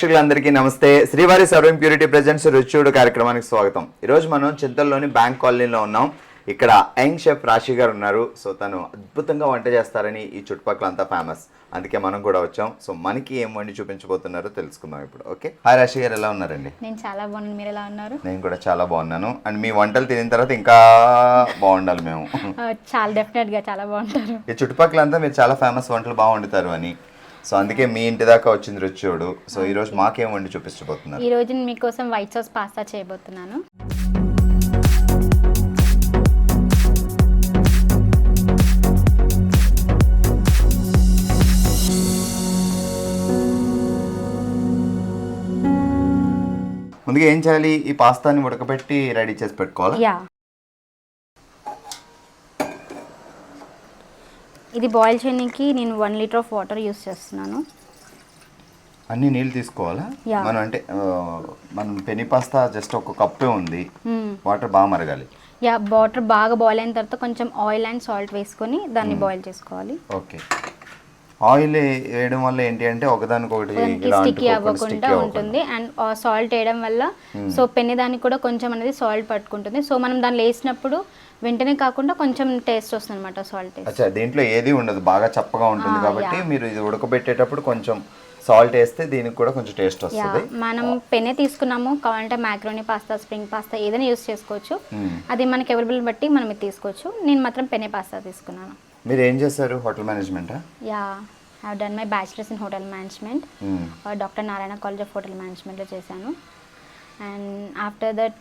అందరికీ నమస్తే. శ్రీవారి సర్వం ప్యూరిటీ ప్రెజెంట్స్ రుచిచూడు కార్యక్రమానికి స్వాగతం. ఈరోజు మనం చింతల్లోని బ్యాంక్ కాలనీలో ఉన్నాం. ఇక్కడ యంగ్ షెఫ్ రాశి గారు ఉన్నారు. సో తను అద్భుతంగా వంట చేస్తారని ఈ చుట్టుపక్కల అంతా ఫేమస్. అందుకే మనం కూడా వచ్చాం. సో మనకి ఏం వండి చూపించబోతున్నారో తెలుసుకుందాం ఇప్పుడు. ఓకే, హాయ్ రాశి గారు, ఎలా ఉన్నారండి? నేను చాలా బాగున్నాను, మీరు ఎలా ఉన్నారు? నేను కూడా చాలా బాగున్నాను. అండ్ మీ వంటలు తినిన తర్వాత ఇంకా బాగుండాలి మేము. చాలా డెఫినెట్గా చాలా బాగుంటారు. ఈ చుట్టుపక్కల అంతా మీరు చాలా ఫేమస్ వంటలు బాగా వండుతారు అని. సో అందుకే మీ ఇంటి దాకా వచ్చింది రుచిచూడు. సో ఈ రోజు మాకేం వండి చూపించబోతున్నారు? ఈ రోజు నేను మీకోసం వైట్ సాస్ పాస్తా చేయబోతున్నాను. ముందుగా ఏం చేయాలి? ఈ పాస్తాని ఉడకబెట్టి రెడీ చేసి పెట్టుకోవాలి. యా, ఇది బాయిల్ చేయడానికి నేను 1 లీటర్ ఆఫ్ వాటర్ యూస్ చేస్తున్నాను. అన్ని నీళ్ళు తీసుకోవాలా? మనం అంటే మనం పెని పాస్తా జస్ట్ ఒక కప్పే ఉంది. వాటర్ బాగా మరగాలి. యా, వాటర్ బాగా బాయిల్ అయిన తర్వాత కొంచెం ఆయిల్ అండ్ సాల్ట్ వేసుకొని దాన్ని బాయిల్ చేసుకోవాలి. ఓకే, ఆయిల్ వేయడం వల్ల ఏంటి అంటే ఒకదానికొకటి స్టిక్కీ అవ్వకుండా ఉంటుంది. అండ్ సాల్ట్ వేయడం వల్ల సో పెన్ని దానికి కూడా కొంచెం అనేది సాల్ట్ పట్టుకుంటుంది. సో మనం దాన్ని వేసినప్పుడు వెంటనే కాకుండా కొంచెం టేస్ట్ వస్తుంది అనమాట. సాల్ట్ అచ్చా, దీంట్లో ఏది ఉండదు, బాగా చప్పగా ఉంటుంది కాబట్టి మీరు ఇది ఉడకబెట్టేటప్పుడు కొంచెం సాల్ట్ వేస్తే దీనికి కూడా కొంచెం టేస్ట్ వస్తుంది. మనం పెన్నే తీసుకున్నాము, కావాలంటే మ్యాక్రోనీ పాస్తా, స్ప్రింగ్ పాస్తా ఏదైనా యూస్ చేసుకోవచ్చు. అది మనకి అవైలబుల్ బట్టి మనం ఇది తీసుకోవచ్చు. నేను మాత్రం పెన్నే పాస్తా తీసుకున్నాను. మీరు ఏం చేశారు? హోటల్ మేనేజ్మెంటా? Yeah, I have done my bachelors in hotel management. Doctor Narayana college of hotel మేనేజ్మెంట్లో చేశాను. అండ్ ఆఫ్టర్ దట్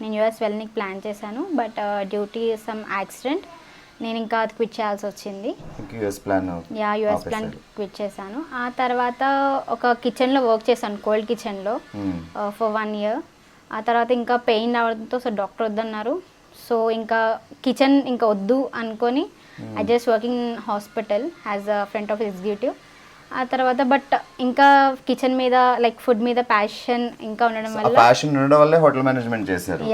నేను యూఎస్ వెళ్ళడానికి ప్లాన్ చేశాను. But due to some accident నేను ఇంకా అది క్విట్ చేయాల్సి వచ్చింది. యూఎస్ ప్లాన్ క్విట్ చేశాను. ఆ తర్వాత ఒక కిచెన్లో వర్క్ చేశాను, కోల్డ్ కిచెన్లో ఫర్ 1 ఇయర్. ఆ తర్వాత ఇంకా పెయిన్ రావడంతో సో డాక్టర్ వద్దన్నారు. సో ఇంకా కిచెన్ ఇంకా వద్దు అనుకొని I just working in hospital as a front office executive. ఆ తర్వాత బట్ ఇంకా కిచెన్ మీద లైక్ ఫుడ్ మీద ప్యాషన్ ఇంకా ఉండడం వల్ల హోటల్ మేనేజ్మెంట్ చేశారు.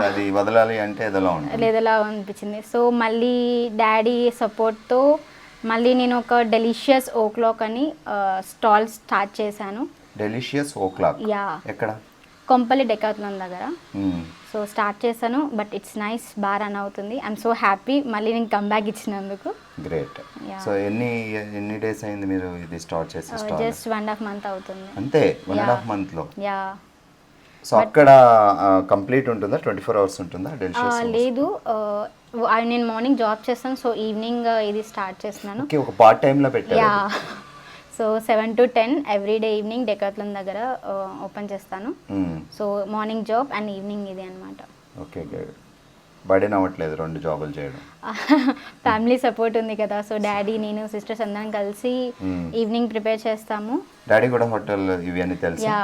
అది వదలాలి అంటే లేదలా అనిపించింది. సో మళ్ళీ డాడీ సపోర్ట్తో మళ్ళీ నేను ఒక డెలిషియస్ ఓ క్లాక్ అని స్టాల్ స్టార్ట్ చేశాను. డెలిషియస్ ఓ క్లాక్? యా, ఎక్కడ? కొంపల్లి డెకాథ్లాన్ దగ్గర. సో స్టార్ట్ చేశాను, బట్ ఇట్స్ నైస్, బాగా రన్ అవుతుంది. ఐఎమ్ సో హ్యాపీ మళ్ళీ నేను కమ్బ్యాక్ ఇచ్చినందుకు. గ్రేట్. సో ఎన్ని డేస్ అయింది మీరు ఇది స్టార్ట్ చేసి? జస్ట్ 1.5 మంత్ అవుతుంది అంతే. 1.5 మంత్ లో? యా. సో అక్కడ కంప్లీట్ ఉంటుందా? 24 hours ఉంటుందా డెలిషియస్? లేదు, నేను మార్నింగ్ జాబ్ చేస్తాను. సో ఈవినింగ్ ఇది స్టార్ట్ చేస్తున్నాను. ఓకే, ఒక పార్ట్ టైం లో పెట్టారు. Yeah, so 7 to 10 everyday evening Decathlon దగ్గర ఓపెన్ చేస్తాను. So morning job and evening ఇది అనమాట. ఓకే, బర్డెన్ అవ్వట్లేదు 2 జాబులు చేయడం? ఫ్యామిలీ సపోర్ట్ ఉంది కదా. సో డాడీ, నేను, సిస్టర్స్ అందరం కలిసి ఈవినింగ్ ప్రిపేర్ చేస్తాము. డాడీ కూడా హోటల్ ఇవి అని తెలుసు? Yeah,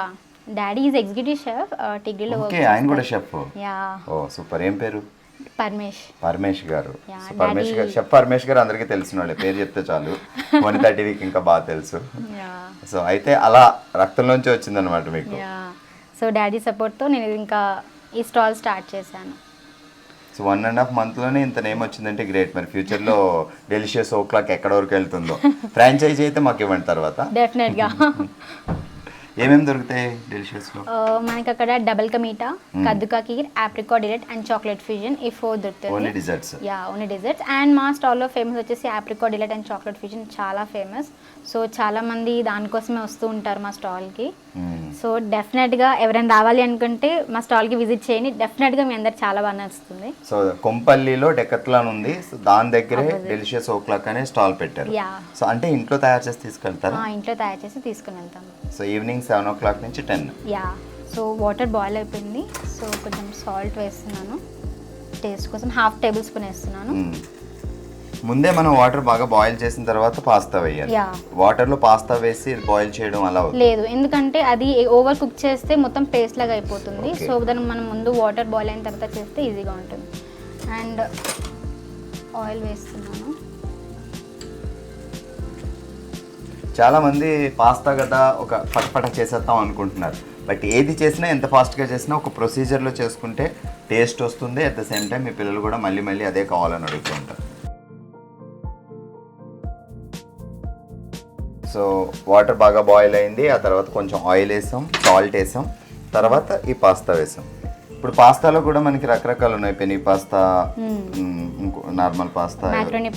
daddy is executive chef, టిగ్రీలో వర్క్. ఓకే, ఆయన కూడా షెఫ్? యా. ఓ సూపర్. ఏం పేరు? పరమేష్ గారు. షెఫ్ పరమేష్ గారు అందరికీ తెలిసిన వాళ్ళే, పేరు చెప్తే చాలు. వనితా టీవీకి ఇంకా బాగా తెలుసు. సో అయితే అలా రక్తంలోంచి వచ్చిందనమాట మీకు. సో డాడీ సపోర్ట్తో నేను ఇంకా ఈ స్టాల్ స్టార్ట్ చేశాను. సో 1.5 month లోనే ఇంత నేమ్ వచ్చిందంటే గ్రేట్. మరి ఫ్యూచర్లో డెలిషియస్ ఓ క్లాక్ ఎక్కడ వరకు వెళ్తుందో. ఫ్రాంచైజీ అయితే మాకు ఇవ్వండి తర్వాత. డెఫినెట్గా. ఏమేమి దొరుకుతాయి డెలిషియస్ లో? మనకి అక్కడ డబల్ కా మీఠా, కద్దుకా kheer, apricot delight and chocolate fusion, ఈ 4 దొరుకుతాయి. Only desserts? Yeah, only desserts. And మా స్టాల్లో ఫేమస్ వచ్చేసి apricot delight and chocolate fusion చాలా ఫేమస్. సో చాలా మంది దానికోసమే వస్తూ ఉంటారు మా స్టాల్కి. సో డెఫినెట్గా ఎవరైనా రావాలి అనుకుంటే మా స్టాల్కి విజిట్ చేయండి. డెఫినెట్గా మీ అందరికి చాలా బాగా నచ్చుతుంది. సో కొంపల్లిలో డెకాథ్లాన్ ఉంది. సో దాని దగ్గరే డెలిషియస్ ఓ క్లాక్ అనే స్టాల్ పెట్టారు. సో అంటే ఇంట్లో తయారు చేసి తీసుకెళ్తారా? ఇంట్లో తయారు చేసి తీసుకుని వెళ్తాం. సో ఈవినింగ్ 7 o'clock నుంచి 10? యా. సో వాటర్ బాయిల్ అయిపోయింది. సో కొంచెం సాల్ట్ వేస్తున్నాను టేస్ట్ కోసం, 1/2 tablespoon వేస్తున్నాను. ముందే మనం వాటర్ బాగా బాయిల్ చేసిన తర్వాత పాస్తా వేయాలి. వాటర్ లో పాస్తా వేసి బాయిల్ చేయడం అలా లేదు, ఎందుకంటే అది ఓవర్ కుక్ చేస్తే మొత్తం పేస్ట్ లాగా అయిపోతుంది. సో దాన్ని మనం ముందు వాటర్ బాయిల్ అయిన తర్వాత చేస్తే ఈజీగా ఉంటుంది. అండ్ ఆయిల్ వేస్తున్నాను. చాలా మంది పాస్తా కదా ఒక పటపట చేసేద్దాం అనుకుంటున్నారు. బట్ ఏది చేసినా ఎంత ఫాస్ట్గా చేసినా ఒక ప్రొసీజర్లో చేసుకుంటే టేస్ట్ వస్తుంది. అట్ ద సేమ్ టైం మీ పిల్లలు కూడా మళ్ళీ మళ్ళీ అదే కావాలని అడుగుతూ ఉంటారు. సో వాటర్ బాగా బాయిల్ అయింది, ఆ తర్వాత కొంచెం ఆయిల్ వేసాం, సాల్ట్ వేసాం, తర్వాత ఈ పాస్తా వేసాం. ఇప్పుడు పాస్తాలో కూడా మనకి రకరకాలు ఉన్నాయి, penny pasta, normal pasta, macaroni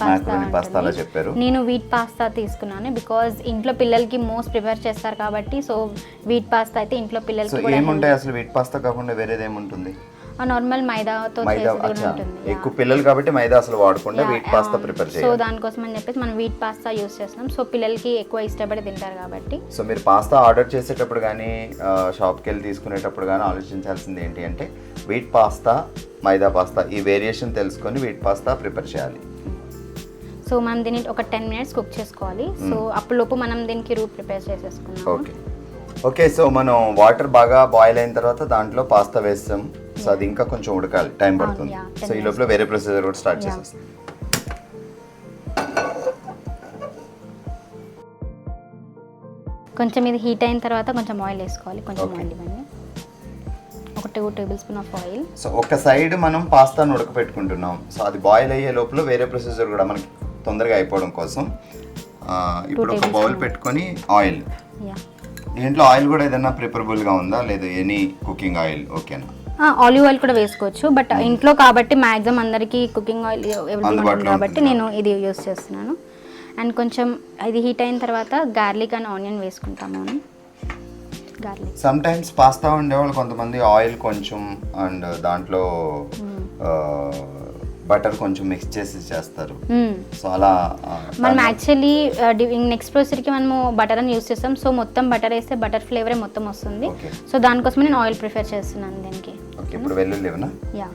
pasta అలా చెప్పారు. నేను వీట్ పాస్తా తీసుకున్నాను బికాజ్ ఇంట్లో పిల్లలకి మోస్ట్ ప్రిఫర్ చేస్తారు కాబట్టి. సో వీట్ పాస్తా అయితే ఇంట్లో సో పిల్లలకి కూడా ఏముంటాయి అసలు వీట్ పాస్తా కాకుండా వేరేది ఏముంటుంది? నార్మల్ మైదాతో మైదా, చేసేది కూడా అచ్చా, ఉంటుంది. ఎక్కువ పిల్లలు కాబట్టి మైదా అసలు వాడకుండా వీట్ పాస్తా ప్రిపేర్ సో చేయాలి. దానికోసం అని చెప్పేసి మనం వీట్ పాస్తా యూస్ చేస్తున్నాం. సో పిల్లలకి ఎక్కువ ఇష్టపడి తింటారు కాబట్టి. సో మీరు పాస్తా ఆర్డర్ చేసేటప్పుడు కానీ షాప్కి వెళ్ళి తీసుకునేటప్పుడు కానీ ఆలోచించాల్సింది ఏంటి అంటే వీట్ పాస్తా, మైదా పాస్తా ఈ వేరియేషన్ తెలుసుకొని వీట్ పాస్తా ప్రిపేర్ చేయాలి. సో మనం దీన్ని ఒక 10 minutes కుక్ చేసుకోవాలి. సో అప్పటిలోపు మనం దీనికి రూట్ ప్రిపేర్ చేసేసుకున్నాం. ఓకే. సో మనం వాటర్ బాగా బాయిల్ అయిన తర్వాత దాంట్లో పాస్తా వేస్తాం. సో అది ఇంకా కొంచెం ఉడకాలి, టైం పడుతుంది. సో ఈ లోపల వేరే ప్రొసీజర్ కూడా స్టార్ట్ చేసేస్తాం. కొంచెం ఇది హీట్ అయిన తర్వాత కొంచెం ఆయిల్ వేసుకోవాలి. కొంచెం ఆయిల్ ఇవ్వండి, ఒక 2 tablespoon ఆఫ్ ఆయిల్. సో ఒక సైడ్ మనం పాస్తాను ఉడకపెట్టుకుంటున్నాం. సో అది బాయిల్ అయ్యే లోపల వేరే ప్రొసీజర్ కూడా మనకి తొందరగా అయిపోవడం కోసం ఇప్పుడు ఒక బౌల్ పెట్టుకొని ఆయిల్, దీంట్లో ఆయిల్ కూడా ఏదైనా ప్రిఫరబుల్గా ఉందా లేదా ఎనీ కుకింగ్ ఆయిల్ ఓకేనా? ఆలివ్ ఆయిల్ కూడా వేసుకోవచ్చు, బట్ ఇంట్లో కాబట్టి మ్యాక్సిమం అందరికీ కుకింగ్ ఆయిల్ అవైలబుల్ కాబట్టి నేను ఇది యూస్ చేస్తున్నాను. అండ్ కొంచెం ఇది హీట్ అయిన తర్వాత గార్లిక్ అండ్ ఆనియన్ వేసుకుంటాము. గార్లిక్ సమ్ టైమ్స్ పాస్తా ఉండేవాళ్ళు కొంతమంది ఆయిల్ కొంచెం అండ్ దాంట్లో బటర్ కొంచెం మిక్స్ చేసి చేస్తారు. సో అలా మనం యాక్చువల్లీ నెక్స్ట్ ప్రొసీజర్కి మనము బటర్ అని యూస్ చేస్తాం. సో మొత్తం బటర్ వేస్తే బటర్ ఫ్లేవరే మొత్తం వస్తుంది. సో దానికోసం నేను ఆయిల్ ప్రిఫర్ చేస్తున్నాను దీనికి. ఓకే. ఇప్పుడు వెల్లుల్లి ఇవ్వనా? యా,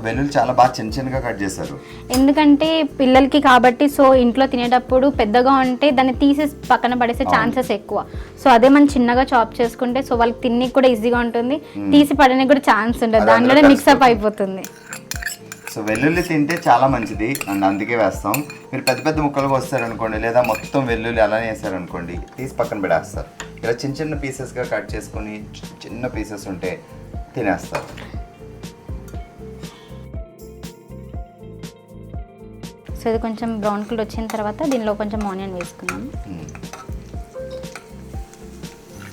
వెల్లుల్లి చాలా బాగా చిన్న చిన్నగా కట్ చేశారు. ఎందుకంటే పిల్లలకి కాబట్టి. సో ఇంట్లో తినేటప్పుడు పెద్దగా ఉంటే దాన్ని తీసేసి పక్కన పడేసే ఛాన్సెస్ ఎక్కువ. సో అదే మనం చిన్నగా చాప్ చేసుకుంటే సో వాళ్ళకి తినడానికి కూడా ఈజీగా ఉంటుంది, తీసి పడడానికి కూడా ఛాన్స్ ఉంటుంది, దాంట్లోనే మిక్సప్ అయిపోతుంది. సో వెల్లుల్లి తింటే చాలా మంచిది అండ్ అందుకే వేస్తాం. మీరు పెద్ద పెద్ద ముక్కలుగా వస్తారనుకోండి, లేదా మొత్తం వెల్లుల్లి అలానే వేస్తారనుకోండి, తీసి పక్కన పెడేస్తారు. ఇలా చిన్న చిన్న పీసెస్గా కట్ చేసుకొని చిన్న పీసెస్ ఉంటే తినేస్తారు. సో ఇది కొంచెం బ్రౌన్ కలర్ వచ్చిన తర్వాత దీనిలో కొంచెం ఆనియన్ వేసుకున్నాం.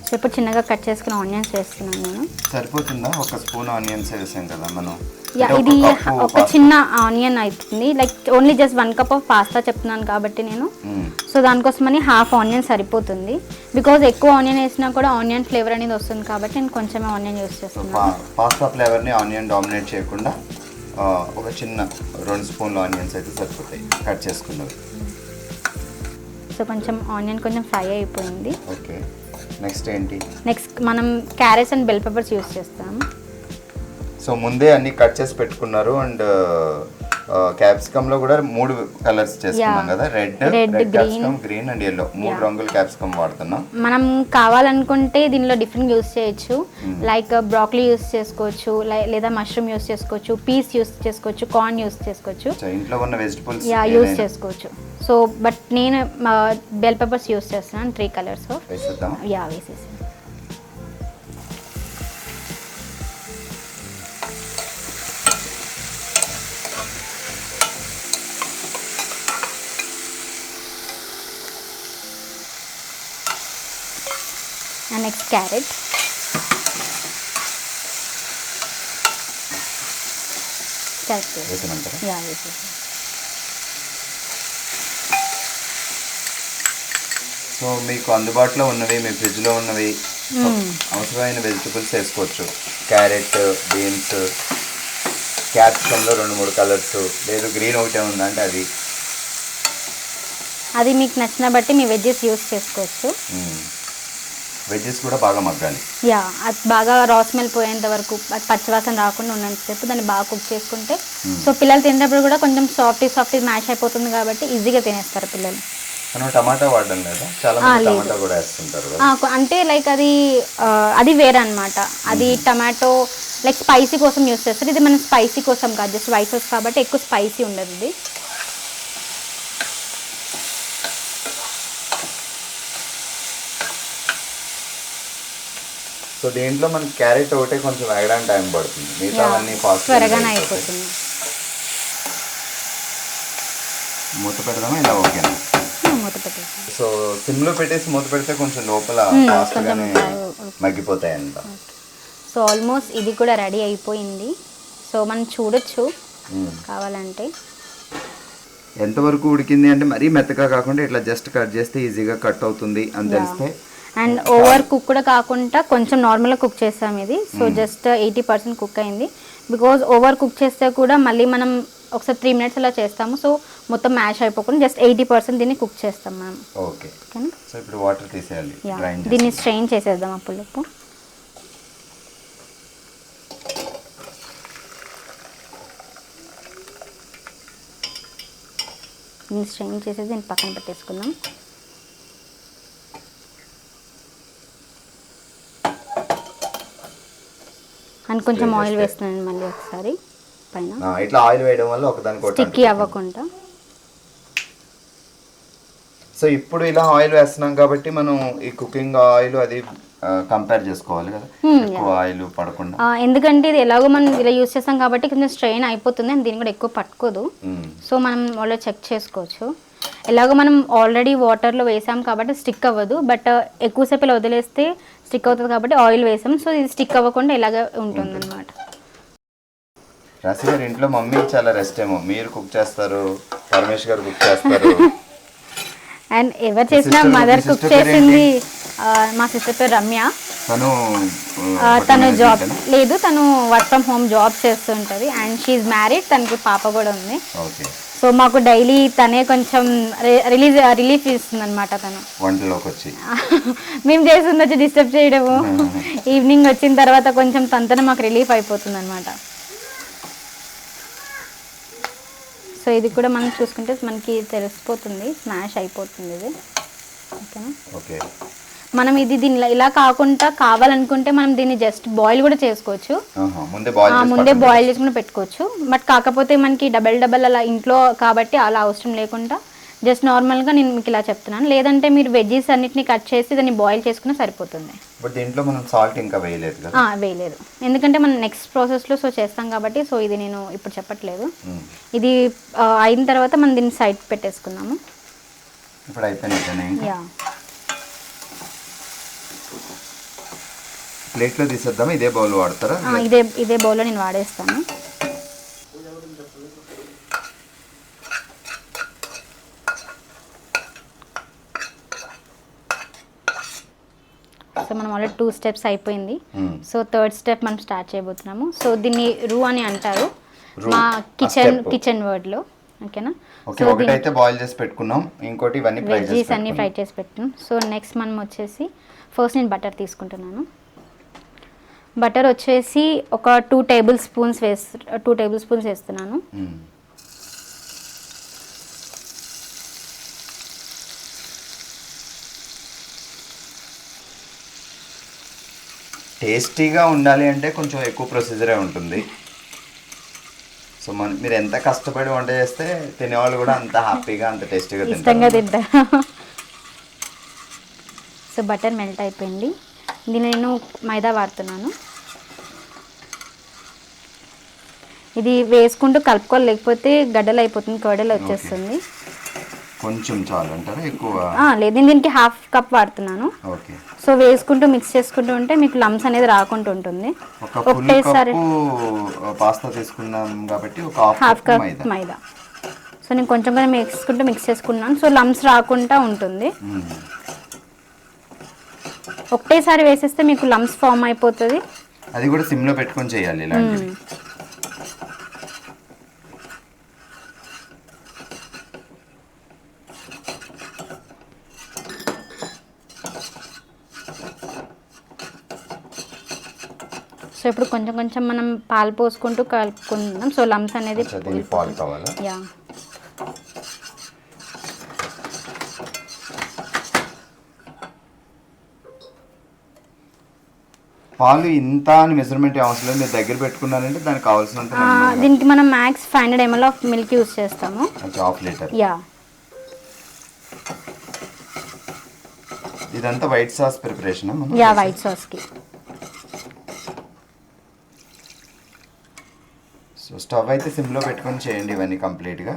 సో ఇప్పుడు చిన్నగా కట్ చేసుకున్న ఆనియన్స్ వేస్తున్నాను నేను. సరిపోతుందా? ఒక స్పూన్ ఆనియన్స్ వేసాం కదా మనం. ఇది ఒక చిన్న ఆనియన్ అవుతుంది, like only just 1 cup of pasta చెప్తున్నాను కాబట్టి నేను. సో దానికోసమని హాఫ్ ఆనియన్ సరిపోతుంది, బికాజ్ ఎక్కువ ఆనియన్ వేసినా కూడా ఆనియన్ ఫ్లేవర్ అనేది వస్తుంది కాబట్టి నేను కొంచెమే ఆనియన్ యూస్ చేస్తున్నాను. పాస్తా ఫ్లేవర్ని ఆనియన్ డామినేట్ చేయకుండా ఒక చిన్న 2 స్పూన్లు ఆనియన్స్ అయితే సరిపోతాయి కట్ చేసుకున్నవి. సో కొంచెం ఆనియన్ కొంచెం ఫ్రై అయిపోయింది. ఓకే. నెక్స్ట్ ఏంటి? నెక్స్ట్ మనం carrots and bell peppers use చేస్తాం. సో ముందే అన్ని కట్ చేసి పెట్టుకున్నారు అండ్ క్యాప్సికమ్ లో కూడా 3 కలర్స్ చేసుకున్నాం కదా, red capsicum, green and yellow, 3 రంగుల క్యాప్సికమ్ వాడుతున్నాం. మనం కావాలనుకుంటే దీనిలో డిఫరెంట్ యూస్ చేయొచ్చు, లైక్ బ్రాకలీ యూస్ చేసుకోవచ్చు, లేదా మష్రూమ్ యూస్ చేసుకోవచ్చు, పీస్ యూస్ చేసుకోవచ్చు, కార్న్ యూస్ చేసుకోవచ్చు, ఇంట్లో ఉన్న వెజిటబుల్స్ యూస్ చేసుకోవచ్చు. సో బట్ నేను బెల్ పెప్పర్స్ యూస్ చేస్తున్నాను 3 colours. వేసేద్దాం. వేసేసి and next carrot. వేసేమంటారా? సో మీకు అందుబాటులో ఉన్నవి, మీ ఫ్రిడ్జ్లో ఉన్నవి, అవసరమైన వెజిటబుల్స్ వేసుకోవచ్చు. క్యారెట్, బీన్స్, క్యాప్సికమ్లో 2-3 కలర్స్, లేదు గ్రీన్ ఒకటే ఉందంటే అది మీకు నచ్చిన బట్టి మీ వెజ్జెస్ యూస్ చేసుకోవచ్చు. వెజ్జెస్ కూడా బాగా మగ్గాలి. అది బాగా రా స్మెల్ పోయేంత వరకు, అది పచ్చివాసన రాకుండా ఉన్నంతసేపు దాన్ని బాగా కుక్ చేసుకుంటే సో పిల్లలు తినేటప్పుడు కూడా కొంచెం సాఫ్ట్ మ్యాష్ అయిపోతుంది కాబట్టి ఈజీగా తినేస్తారు పిల్లలు. మనం టమాటా వాడడం లేదా? చాలా మంది టమాటా కూడా వేస్తుంటారు. అంటే లైక్ అది వేరే అనమాట. అది టమాటో లైక్ స్పైసీ కోసం యూస్ చేస్తారు, ఇది మనం స్పైసీ కోసం కాదు, జస్ట్ వైట్ సాస్ కాబట్టి ఎక్కువ స్పైసీ ఉండదు ఇది. సో దీంట్లో మనకి క్యారెట్ ఒకటే కొంచెం వేగడానికి టైం పడుతుంది, మిగతావన్నీ ఫాస్ట్ త్వరగానే అయిపోతుంది. మూత పెడదామా ఇలా? ఓకేనా? మూత పెట్టేసి. సో సిమ్లో పెట్టేసి మూత పెడితే కొంచెం లోపల ఫాస్ట్గానే మగ్గిపోతాయంట. సో ఆల్మోస్ట్ ఇది కూడా రెడీ అయిపోయింది. సో మనం చూడొచ్చు కావాలంటే. ఎంతవరకు ఉడికింది అంటే మరీ మెత్తగా కాకుండా ఇట్లా జస్ట్ కట్ చేస్తే ఈజీగా కట్ అవుతుంది అని తెలిస్తే. అండ్ ఓవర్ కుక్ కూడా కాకుండా కొంచెం నార్మల్గా కుక్ చేస్తాం ఇది. సో జస్ట్ 80% కుక్ అయింది. బికాజ్ ఓవర్ కుక్ చేస్తే కూడా మళ్ళీ మనం ఒకసారి 3 minutes అలా చేస్తాము. సో మొత్తం మ్యాష్ అయిపోకుండా జస్ట్ 80% దీన్ని కుక్ చేస్తాం మనం. ఓకే. సో ఇప్పుడు వాటర్ తీసేయాలి. దీన్ని స్ట్రెయిన్ చేసేద్దాం ఆ పులుపు. దీన్ని స్ట్రెయిన్ చేసేది దీన్ని పక్కన పెట్టేసుకుందాం. అండ్ కొంచెం ఆయిల్ వేస్తున్నాను మళ్ళీ ఒకసారి పైన. ఇట్లా ఆయిల్ వేయడం వల్ల ఒకదానికి స్టిక్కీ అవ్వకుండా. సో ఇప్పుడు ఇలా ఆయిల్ వేస్తున్నాం కాబట్టి మనం ఈ కుకింగ్ ఆయిల్ అది కంపేర్ చేసుకోవాలి కదా, ఎక్కువ ఆయిల్ పడకుండా. ఎందుకంటే ఇది ఎలాగో మనం ఇలా యూస్ చేస్తాం కాబట్టి కొంచెం స్ట్రెయిన్ అయిపోతుంది అండ్ దీన్ని కూడా ఎక్కువ పట్టుకోదు. సో మనం ఆల్రెడీ చెక్ చేసుకోవచ్చు. ఎలాగో మనం ఆల్రెడీ వాటర్లో వేసాం కాబట్టి స్టిక్ అవ్వదు. బట్ ఎక్కువసేపు ఇలా వదిలేస్తే స్టిక్ అవుతుంది కాబట్టి ఆయిల్ వేసాం. సో ఇది స్టిక్ అవ్వకుండా ఇలాగే ఉంటుంది అనమాట. రాశి గారు ఇంట్లో మమ్మీ చాలా రెస్ట్ ఏమో, మీరు కుక్ చేస్తారు, పరమేష్ గారు కుక్ చేస్తారు. అండ్ ఎవరు చేసినా మదర్ కుక్ చేసింది. మా సిస్టర్ పేరు రమ్య. తను జాబ్ లేదు, తను వర్క్ ఫ్రమ్ హోమ్ జాబ్ చేస్తుంటుంది. అండ్ షీఈ్ మ్యారీడ్, తనకి పాప కూడా ఉంది. సో మాకు డైలీ తనే కొంచెం రిలీఫ్ ఇస్తుంది అనమాట. తను వంటలోకి వచ్చి మేము చేస్తుంది వచ్చి డిస్టర్బ్ చేయడము. ఈవినింగ్ వచ్చిన తర్వాత కొంచెం తనతోనే మాకు రిలీఫ్ అయిపోతుంది అనమాట. సో ఇది కూడా మనం చూసుకుంటే మనకి తెలిసిపోతుంది, స్మాష్ అయిపోతుంది ఇది. ఓకేనా? ఓకే. మనం ఇది దీనిలో ఇలా కాకుండా కావాలనుకుంటే మనం దీన్ని జస్ట్ బాయిల్ కూడా చేసుకోవచ్చు. ముందే బాయిల్ చేసుకుని పెట్టుకోవచ్చు. బట్ కాకపోతే మనకి డబల్ అలా ఇంట్లో కాబట్టి అలా అవసరం లేకుండా జస్ట్ నార్మల్గా నేను మీకు ఇలా చెప్తున్నాను. లేదంటే మీరు వెజ్జీస్ అన్నిటిని కట్ చేసి దాన్ని బాయిల్ చేసుకున్నా సరిపోతుంది. దీంట్లో మనం సాల్ట్ ఇంకా వేయలేదు కదా? వేయలేదు, ఎందుకంటే మనం నెక్స్ట్ ప్రాసెస్లో సో చేస్తాం కాబట్టి. సో ఇది నేను ఇప్పుడు చెప్పట్లేదు. ఇది అయిన తర్వాత మనం దీన్ని సైడ్ పెట్టేసుకున్నాము. ఇప్పుడు అయిపోయినట్టు యా. ప్లేట్లో తీసేద్దామా? ఇదే బౌల్ వాడతారా? ఇదే బౌల్లో నేను వాడేస్తాను. సో మనం ఆల్రెడీ 2 steps అయిపోయింది. సో 3rd step మనం స్టార్ట్ చేయబోతున్నాము. సో దీన్ని రూ అని అంటారు మా కిచెన్ వర్డ్లో. ఓకేనా? సో ఒకటైతే బాయిల్ చేసి పెట్టుకున్నాం, ఇంకోటి ఇవన్నీ వెజ్జీస్ అన్ని ఫ్రై చేసి పెట్టుకున్నాం. సో నెక్స్ట్ మనం వచ్చేసి ఫస్ట్ నేను బటర్ తీసుకుంటున్నాను. బటర్ వచ్చేసి ఒక 2 tablespoons వేస్తున్నాను. టేస్టీగా ఉండాలి అంటే కొంచెం ఎక్కువ ప్రొసీజరే ఉంటుంది. సో మీరు ఎంత కష్టపడి వంట చేస్తే తినేవాళ్ళు కూడా అంత హ్యాపీగా, అంత టేస్టీగా ఇష్టంగా తింటారు. సో బటర్ మెల్ట్ అయిపోయింది. దీన్ని నేను మైదా వాడుతున్నాను. ఇది వేసుకుంటూ కలుపుకోవాలి, లేకపోతే గడ్డలు అయిపోతుంది, కర్డలు వచ్చేస్తుంది. కొంచెం చాలు అంటారా? ఎక్కువ లేదు, నేను దీనికి 1/2 cup వాడుతున్నాను. ఓకే. సో వేసుకుంటూ మిక్స్ చేసుకుంటూ ఉంటే మీకు లమ్స్ అనేది రాకుండా ఉంటుంది. ఒకటేసారి పాస్తా తీసుకున్నాం కాబట్టి ఒక 1/2 cup మైదా. సో నేను కొంచెం మిక్స్ చేసుకున్నాను. సో లమ్స్ రాకుండా ఉంటుంది. ఒకటేసారి వేసేస్తే మీకు లమ్స్ ఫామ్ అయిపోతుంది. అది కూడా సిమ్లో పెట్టుకొని చేయాలి ఇలాంటివి. సో ఇప్పుడు కొంచెం మనం పాలు పోసుకుంటూ కలుపుకుందాం. సో లమ్స్ అనేది పాలు కావాలా? యా. పాలు ఇంత అని మెజర్మెంట్ అవసరం లేదు, మీరు దగ్గర పెట్టుకున్నారంటే దానికి కావాల్సినంత. దీనికి మనం max 500 ml of milk use చేస్తాము. 1/2 లీటర్. యా. ఇదంతా white sauce preparation. Yeah, white సాస్కి. సో స్టవ్ అయితే సిమ్లో పెట్టుకొని చేయండి ఇవన్నీ కంప్లీట్గా.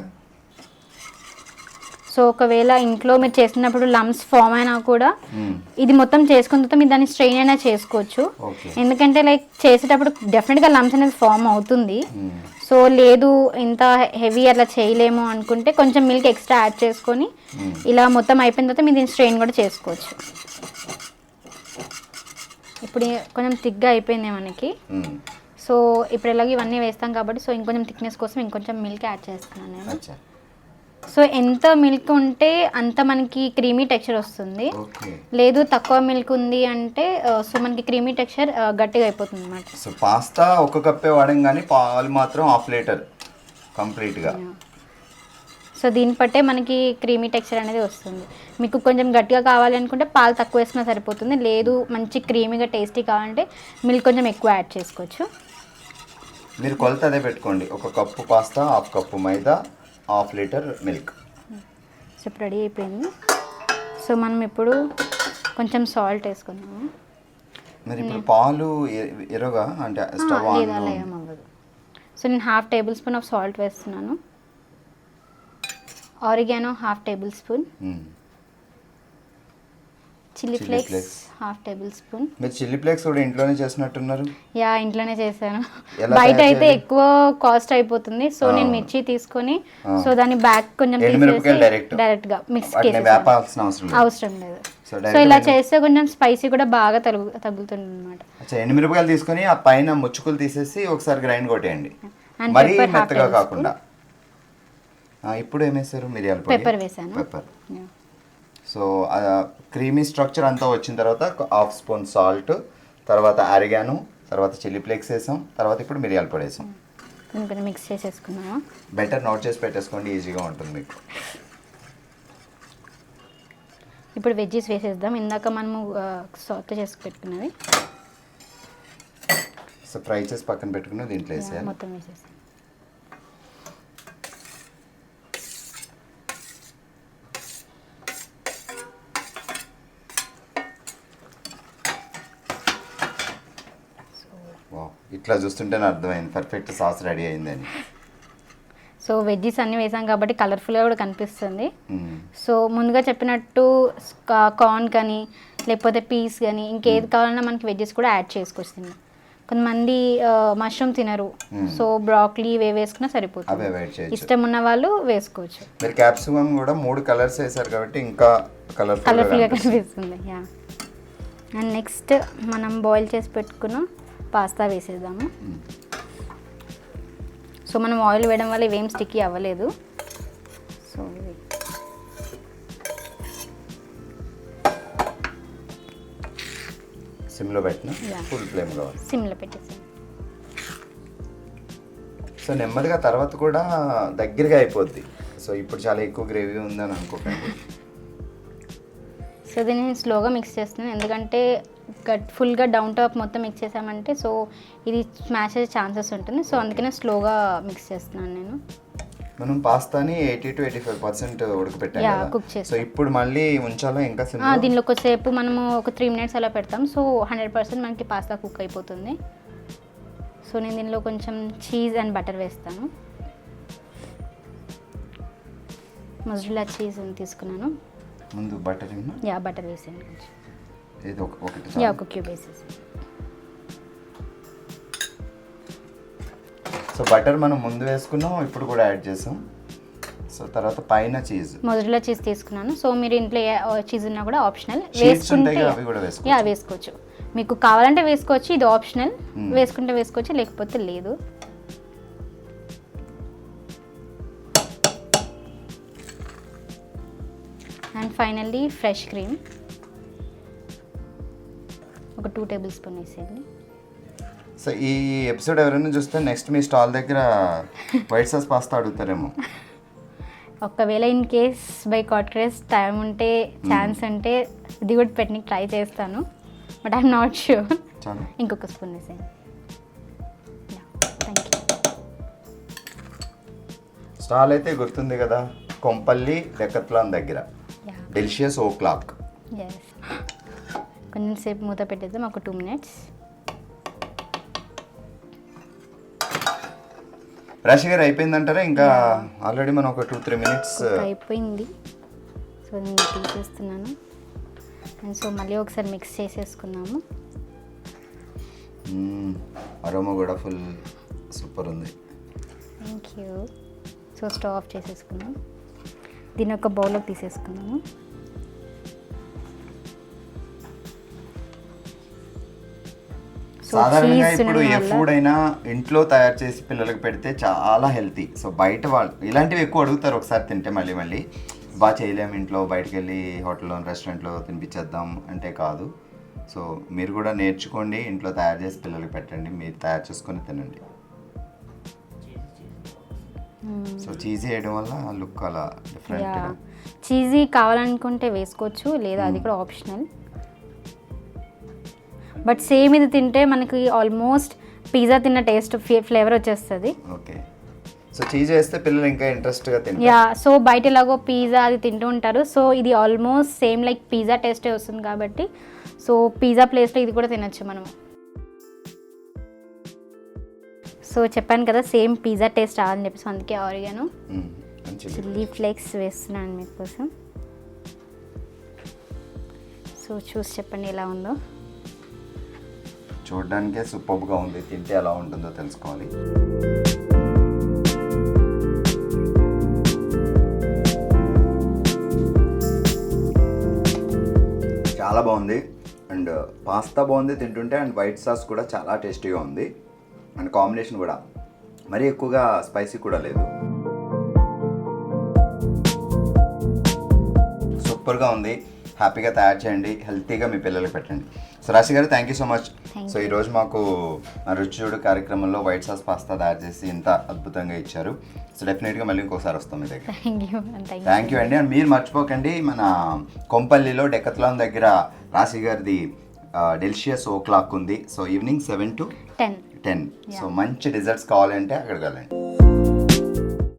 సో ఒకవేళ ఇంట్లో మీరు చేసినప్పుడు లమ్స్ ఫామ్ అయినా కూడా ఇది మొత్తం చేసుకున్న తర్వాత మీరు దాన్ని స్ట్రెయిన్ అయినా చేసుకోవచ్చు. ఎందుకంటే లైక్ చేసేటప్పుడు డెఫినెట్గా లమ్స్ అనేది ఫామ్ అవుతుంది. సో లేదు ఇంత హెవీ అట్లా చేయలేము అనుకుంటే కొంచెం మిల్క్ ఎక్స్ట్రా యాడ్ చేసుకొని ఇలా మొత్తం అయిపోయిన తర్వాత మీరు దీన్ని స్ట్రెయిన్ కూడా చేసుకోవచ్చు. ఇప్పుడు కొంచెం థిక్గా అయిపోయింది మనకి. సో ఇప్పుడు ఎలాగో ఇవన్నీ వేస్తాం కాబట్టి సో ఇంకొంచెం థిక్నెస్ కోసం ఇంకొంచెం మిల్క్ యాడ్ చేస్తున్నాను నేను. సో ఎంత మిల్క్ ఉంటే అంత మనకి క్రీమీ టెక్స్చర్ వస్తుంది. లేదు తక్కువ మిల్క్ ఉంది అంటే సో మనకి క్రీమీ టెక్స్చర్ గట్టిగా అయిపోతుంది అన్నమాట. సో పాస్తా ఒక కప్పే వాడాం కానీ పాలు మాత్రం హాఫ్ లీటర్ కంప్లీట్గా. సో దీన్ని బట్టే మనకి క్రీమీ టెక్స్చర్ అనేది వస్తుంది. మీకు కొంచెం గట్టిగా కావాలి అనుకుంటే పాలు తక్కువ వేసినా సరిపోతుంది. లేదు మంచి క్రీమీగా టేస్టీ కావాలంటే మిల్క్ కొంచెం ఎక్కువ యాడ్ చేసుకోవచ్చు. మీరు కొలత అదే పెట్టుకోండి, ఒక కప్పు పాస్తా, హాఫ్ కప్పు మైదా, హాఫ్ లీటర్ మిల్క్. సో ఇప్పుడు రెడీ అయిపోయింది. సో మనం ఇప్పుడు కొంచెం సాల్ట్ వేసుకుందాము. మరి ఇప్పుడు పాలు ఎరగా అంటే స్టవ్ ఆన్ అవ్వదు. సో నేను half tablespoon of salt వేస్తున్నాను. Oregano half tablespoon, chilli flakes half tablespoon. మీరు చిల్లీ ఫ్లేక్స్ కూడా ఇంట్లోనే చేసినట్టున్నారు? యా ఇంట్లోనే చేశాను. బయట అయితే ఎక్కువ కాస్ట్ అయిపోతుంది. సో నేను మిర్చి తీసుకొని సో దాన్ని బ్యాక్ కొంచెం డైరెక్ట్ గా మిక్స్ అవసరం లేదు. సో ఇలా చేస్తే కొంచెం స్పైసీ కూడా బాగా తగులుతుంది అనమాట. ఎండుమిరపకాయలు తీసుకొని ఆ పైన ముచ్చుకులు తీసేసి ఒకసారి గ్రైండ్ కొట్టేయండి, మరీ మెత్తగా కాకుండా. ఇప్పుడు ఏం వేసారు? మిరియాల పొడి, పెప్పర్ వేసాను. పెప్పర్. సో క్రీమీ స్ట్రక్చర్ అంతా వచ్చిన తర్వాత హాఫ్ స్పూన్ సాల్ట్, తర్వాత ఆరిగాను, తర్వాత చిల్లీ ఫ్లేక్స్ వేసాం, తర్వాత ఇప్పుడు మిరియాల పొడి వేసాం. కొంచెం మిక్స్ చేసేసుకున్నాము. బెటర్ నోట్ చేసి పెట్టేసుకోండి, ఈజీగా ఉంటుంది మీకు. ఇప్పుడు వెజ్జీస్ వేసేద్దాం. ఇందాక మనము సాల్ట్ చేసి పెట్టుకున్నది సో ఫ్రై చేసి పక్కన పెట్టుకుని దీంట్లో వేసేయాలి. మొత్తం వేసేసి ఇట్లా చూస్తుంటేనే అర్థమైంది పర్ఫెక్ట్ సాస్ రెడీ అయిందని. సో వెజ్జీస్ అన్నీ వేసాం కాబట్టి కలర్ఫుల్గా కూడా కనిపిస్తుంది. సో ముందుగా చెప్పినట్టు కార్న్ కానీ లేకపోతే పీస్ కానీ ఇంకేది కావాలన్నా మనకి వెజ్జెస్ కూడా యాడ్ చేసుకోవచ్చు. కొంతమంది మష్రూమ్ తినరు, సో బ్రాక్లీ వేసుకున్నా సరిపోతుంది. ఇష్టం ఉన్న వాళ్ళు వేసుకోవచ్చు. మీరు క్యాప్సికమ్ కూడా 3 కలర్స్ వేసారు కాబట్టి ఇంకా కలర్ఫుల్గా కనిపిస్తుంది. యా. అండ్ నెక్స్ట్ మనం బాయిల్ చేసి పెట్టుకున్న పాస్తా వేసేద్దాము. సో మనం ఆయిల్ వేయడం వల్ల ఇవేం స్టిక్కీ అవ్వలేదు. సో ఇది సిమ్లో పెట్టిన ఫుల్ ఫ్లేమ్లో సిమ్లో పెట్టేసి సో నెమ్మదిగా తర్వాత కూడా దగ్గరగా అయిపోద్ది. సో ఇప్పుడు చాలా ఎక్కువ గ్రేవీ ఉందని అనుకోకండి. సో దీన్ని స్లోగా మిక్స్ చేస్తున్నాను, ఎందుకంటే ఫుల్గా డౌన్ టాప్ మొత్తం మిక్స్ చేసామంటే సో ఇది స్మాష్ అయ్యే ఛాన్సెస్ ఉంటుంది. సో అందుకనే స్లోగా మిక్స్ చేస్తున్నాను నేను. మనం పాస్తాని 80 to 85% ఉడకపెట్టాం కదా, కుక్ చేసి. సో ఇప్పుడు మళ్ళీ ఉంచాలో ఇంకా దీనిలో కొద్దిసేపు మనము ఒక 3 minutes అలా పెడతాం. సో 100% మనకి పాస్తా కుక్ అయిపోతుంది. సో నేను దీనిలో కొంచెం చీజ్ అండ్ బటర్ వేస్తాను. మొజరెల్లా చీజ్ తీసుకున్నాను. ముందు బటర్ బటర్ వేసాను కొంచెం. ఇది ఒకటి ఒక క్యూబ్ వేసేసి. సో బటర్ మనం ముందు వేసుకున్నాం, ఇప్పుడు కూడా యాడ్ చేసాం. సో తర్వాత పైన చీజ్, మొజరెల్లా చీజ్ తీసుకున్నాను. సో మీరు ఇంట్లో చీజ్ ఉన్నా కూడా ఆప్షనల్, వేసుకోవచ్చు. మీకు కావాలంటే వేసుకోవచ్చు, ఇది ఆప్షనల్. వేసుకుంటే వేసుకోవచ్చు, లేకపోతే లేదు. అండ్ ఫైనల్లీ ఫ్రెష్ క్రీమ్ ఒక 2 tablespoons వేసేయండి. సో ఈ ఎపిసోడ్ ఎవరైనా చూస్తే నెక్స్ట్ మీ స్టాల్ దగ్గర వైట్ సాస్ పాస్తా అడుగుతారేమో. ఒకవేళ ఇన్ కేస్ బై కాట్రేస్ టైం ఉంటే ఛాన్స్ ఉంటే ఇది కూడా పెట్టడానికి ట్రై చేస్తాను, బట్ ఐఎమ్ నాట్ ష్యూర్. ఇంకొక స్పూన్ వేసేయండి. Thank you. స్టాల్ అయితే గుర్తుంది కదా, కొంపల్లి డెకత్లాన్ దగ్గర, డెలిషియస్ ఓ క్లాక్. కొంచెం సేపు మూత పెట్టేద్దాం, ఒక 2 minutes. రాశి గారు అయిపోయిందంటారా? ఇంకా ఆల్రెడీ మనం ఒక 2-3 minutes అయిపోయింది. సో నేను తీసేస్తున్నాను. అండ్ సో మళ్ళీ ఒకసారి మిక్స్ చేసేసుకున్నాము. అరోమా కూడా ఫుల్ సూపర్ ఉంది. Thank you. So stove off చేసేసుకున్నాం. దీన్ని ఒక బౌల్లోకి తీసేసుకున్నాము. సాధారణంగా ఇప్పుడు ఏ ఫుడ్ అయినా ఇంట్లో తయారు చేసి పిల్లలకు పెడితే చాలా హెల్తీ. సో బయట వాళ్ళు ఇలాంటివి ఎక్కువ అడుగుతారు, ఒకసారి తింటే మళ్ళీ మళ్ళీ బాగా చేయలేము ఇంట్లో, బయటకు వెళ్ళి హోటల్లో రెస్టారెంట్లో తినిపించేద్దాం అంటే కాదు. సో మీరు కూడా నేర్చుకోండి, ఇంట్లో తయారు చేసి పిల్లలకి పెట్టండి, మీరు తయారు చేసుకొని తినండి. సో చీజ్ వేయడం వల్ల లుక్ అలా డిఫరెంట్గా. చీజీ కావాలనుకుంటే వేసుకోవచ్చు, లేదా అది కూడా ఆప్షనల్. బట్ సేమ్ ఇది తింటే మనకి ఆల్మోస్ట్ పిజ్జా తిన్న టేస్ట్ ఫ్లేవర్ వచ్చేస్తుంది. ఓకే. సో చీజ్ వేస్తే పిల్లలు ఇంకా ఇంట్రెస్ట్గా తింటారు. యా, సో బయట ఎలాగో పిజ్జా అది తింటూ ఉంటారు. సో ఇది ఆల్మోస్ట్ సేమ్ లైక్ పిజ్జా టేస్టే వస్తుంది కాబట్టి సో పిజ్జా ప్లేస్లో ఇది కూడా తినచ్చు మనం. సో చెప్పాను కదా సేమ్ పిజ్జా టేస్ట్ రావాలని చెప్పేసి అందుకే ఆరిగాను చిల్లీ ఫ్లేక్స్ వేస్తున్నాను మీకోసం. సో చూసి చెప్పండి ఎలా ఉందో. చూడడానికే సూపర్గా ఉంది, తింటే ఎలా ఉంటుందో తెలుసుకోవాలి. చాలా బాగుంది. అండ్ పాస్తా బాగుంది తింటుంటే, అండ్ వైట్ సాస్ కూడా చాలా టేస్టీగా ఉంది. అండ్ కాంబినేషన్ కూడా మరీ ఎక్కువగా స్పైసీ కూడా లేదు, సూపర్గా ఉంది. హ్యాపీగా తయారు చేయండి, హెల్తీగా మీ పిల్లలకి పెట్టండి. సో రాశి గారు thank you so much. So ఈరోజు మాకు రుచి చూడు కార్యక్రమంలో వైట్ సాస్ పాస్తా తయారు చేసి ఇంత అద్భుతంగా ఇచ్చారు. సో డెఫినెట్గా మళ్ళీ ఇంకోసారి వస్తాం మీ దగ్గర. థ్యాంక్ యూ అండి. అండ్ మీరు మర్చిపోకండి, మన కొంపల్లిలో డెకత్లాన్ దగ్గర రాశి గారిది డెలిషియస్ ఓ క్లాక్ ఉంది. So evening 7 to 10. సో మంచి డిజర్ట్స్ కావాలంటే అక్కడికి వెళ్ళండి.